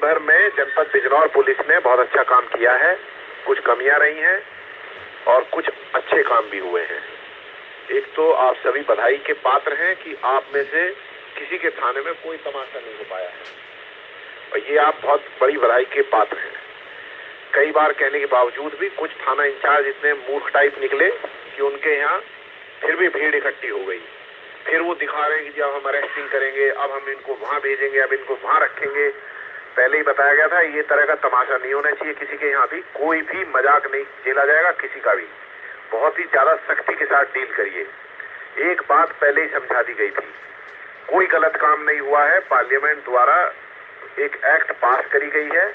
भर में जनपद बिजनौर पुलिस ने बहुत अच्छा काम किया है। कुछ कमियां रही हैं और कुछ अच्छे काम भी हुए हैं। एक तो आप सभी बधाई के पात्र हैं कि आप में से किसी के थाने में कोई तमाशा नहीं हो पाया है, और ये आप बहुत बड़ी बधाई के पात्र हैं। कई बार कहने के बावजूद भी कुछ थाना इंचार्ज इतने मूर्ख टाइप निकले कि उनके यहाँ फिर भी भीड़ इकट्ठी हो गई। फिर वो दिखा रहे हैं कि जब हम अरेस्टिंग करेंगे, अब हम इनको वहां भेजेंगे, अब इनको वहां रखेंगे। पहले ही बताया गया था ये तरह का तमाशा नहीं होना चाहिए किसी के यहाँ भी। कोई भी मजाक नहीं झेला जाएगा किसी का भी। बहुत ही ज्यादा सख्ती के साथ डील करिए। एक बात पहले ही समझा दी गई थी, कोई गलत काम नहीं हुआ है। पार्लियामेंट द्वारा एक एक्ट पास करी गई है,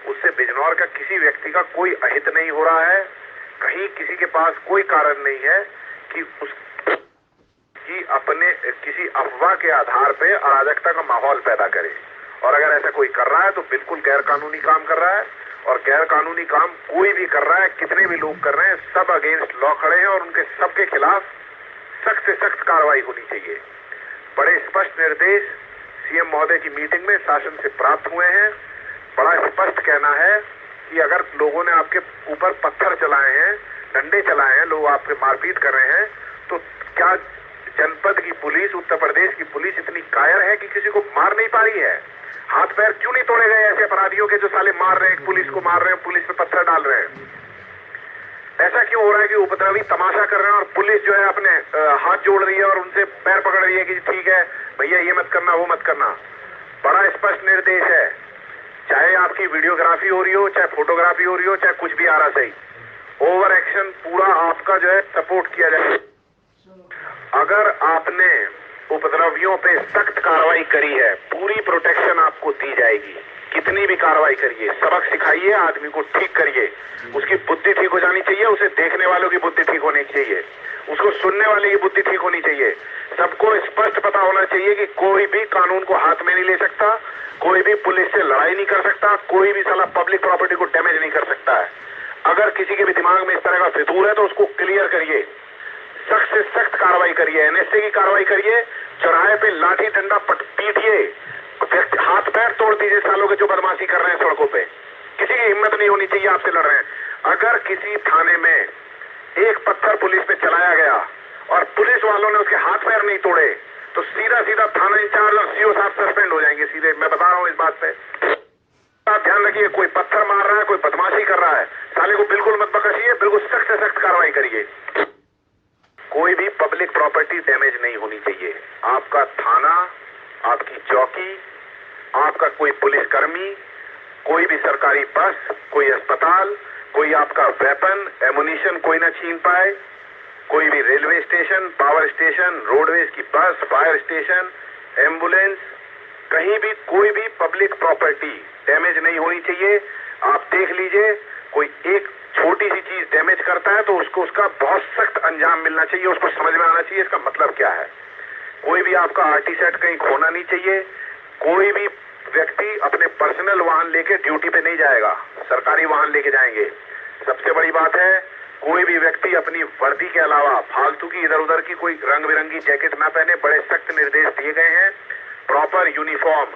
उससे बिजनौर का किसी व्यक्ति का कोई अहित नहीं हो रहा है। कहीं किसी के पास कोई कारण नहीं है कि उसकी अपने किसी अफवाह के आधार पे अराजकता का माहौल पैदा करे। और अगर ऐसा कोई कर रहा है तो बिल्कुल गैर कानूनी काम कर रहा है। और गैर कानूनी काम कोई भी कर रहा है, कितने भी लोग कर रहे हैं, सब अगेंस्ट लॉ खड़े हैं और उनके सबके खिलाफ सख्त से सख्त कार्रवाई होनी चाहिए। बड़े स्पष्ट निर्देश सीएम महोदय की मीटिंग में शासन से प्राप्त हुए हैं। बड़ा स्पष्ट कहना है कि अगर लोगों ने आपके ऊपर पत्थर चलाए हैं, डंडे चलाए हैं, लोग आपके मारपीट कर रहे हैं, तो क्या जनपद की पुलिस, उत्तर प्रदेश की पुलिस इतनी कायर है कि किसी को मार नहीं पा रही है? हाथ पैर क्यों नहीं तोड़े गए ऐसे अपराधियों के जो साले मार रहे हैं, पुलिस को मार रहे हैं, पुलिस पे पत्थर डाल रहे हैं? ऐसा क्यों हो रहा है कि उपद्रवी तमाशा कर रहे हैं और पुलिस जो है अपने हाथ जोड़ रही है और उनसे पैर पकड़ रही है कि ठीक है भैया ये मत करना, वो मत करना? बड़ा स्पष्ट निर्देश है, चाहे आपकी वीडियोग्राफी हो रही हो, चाहे फोटोग्राफी हो रही हो, चाहे कुछ भी आ रहा सही, ओवर एक्शन पूरा आपका जो है सपोर्ट किया जाए। अगर आपने उपद्रवियों पे सख्त कार्रवाई करी है, पूरी प्रोटेक्शन आपको दी जाएगी। कितनी भी कार्रवाई करिए, सबक सिखाइए, आदमी को ठीक करिए। उसकी बुद्धि ठीक हो जानी चाहिए, उसे देखने वालों की बुद्धि ठीक होनी चाहिए, उसको सुनने वाले की बुद्धि ठीक होनी चाहिए। सबको स्पष्ट पता होना चाहिए कि कोई भी कानून को हाथ में नहीं ले सकता, कोई भी पुलिस से लड़ाई नहीं कर सकता, कोई भी साला पब्लिक प्रॉपर्टी को डैमेज नहीं कर सकता है। अगर किसी के भी दिमाग में इस तरह का फितूर है तो उसको क्लियर करिए, सख्त से सख्त कार्रवाई करिए, एनएसए की कार्रवाई करिए, चौराहे पे लाठी डंडा पीटिए, हाथ पैर तोड़ दीजिए सालों के जो बदमाशी कर रहे हैं सड़कों पे। किसी की हिम्मत नहीं होनी चाहिए आपसे लड़ रहे हैं। अगर किसी थाने में एक पत्थर पुलिस पे चलाया गया और पुलिस वालों ने उसके हाथ पैर नहीं तोड़े तो सीधा सीधा थाना इंचार्ज और सीओ साहब सस्पेंड हो जाएंगे सीधे। मैं बता रहा हूं इस बात पे। आप ध्यान रखिए, कोई पत्थर मार रहा है, कोई बदमाशी कर रहा है, साले को बिल्कुल मत बख्शिए, बिल्कुल सख्त से सख्त कार्रवाई करिए। कोई भी पब्लिक प्रॉपर्टी डैमेज नहीं होनी चाहिए। आपका थाना, आपकी चौकी, आपका कोई पुलिसकर्मी, कोई भी सरकारी बस, कोई अस्पताल, कोई आपका वेपन, एमुनिशन कोई ना छीन पाए, कोई भी railway station, power station, roadways की बस, फायर स्टेशन, एम्बुलेंस, कहीं भी कोई भी पब्लिक प्रॉपर्टी डैमेज नहीं होनी चाहिए। आप देख लीजिए, कोई एक छोटी सी चीज डैमेज करता है तो उसको उसका बहुत सख्त अंजाम मिलना चाहिए, उसको समझ में आना चाहिए इसका मतलब क्या है। कोई भी आपका आरटी सेट कहीं खोना नहीं चाहिए। कोई भी व्यक्ति अपने पर्सनल वाहन लेके ड्यूटी पे नहीं जाएगा, सरकारी वाहन लेके जाएंगे। सबसे बड़ी बात है, कोई भी व्यक्ति अपनी वर्दी के अलावा फालतू की इधर उधर की कोई रंग बिरंगी जैकेट ना पहने। बड़े सख्त निर्देश दिए गए हैं। प्रॉपर यूनिफॉर्म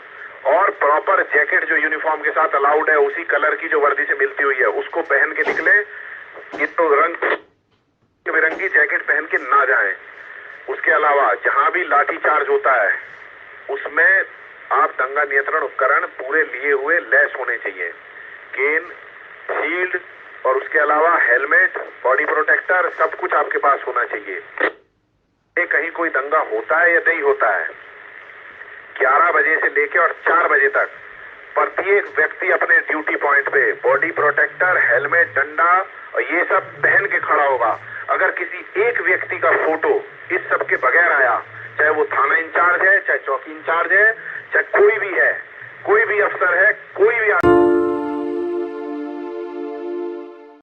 और प्रॉपर जैकेट जो यूनिफॉर्म के साथ अलाउड है, उसी कलर की जो वर्दी से मिलती हुई है, उसको पहन के निकले। ये तो रंग बिरंगी जैकेट पहन के ना जाएं। उसके अलावा जहां भी लाठी चार्ज होता है उसमें आप दंगा नियंत्रण उपकरण पूरे लिए हुए लैस होने चाहिए, केन, शील्ड, और उसके अलावा हेलमेट, बॉडी प्रोटेक्टर, सब कुछ आपके पास होना चाहिए। कहीं कोई दंगा होता है या नहीं होता है, 11 बजे से लेकर और 4 बजे तक प्रत्येक व्यक्ति अपने ड्यूटी पॉइंट पे बॉडी प्रोटेक्टर, हेलमेट, डंडा और ये सब पहन के खड़ा होगा। अगर किसी एक व्यक्ति का फोटो इस सब के बगैर आया, चाहे वो थाना इंचार्ज है, चाहे चौकी इंचार्ज है, चाहे कोई भी है, कोई भी अफसर है, कोई भी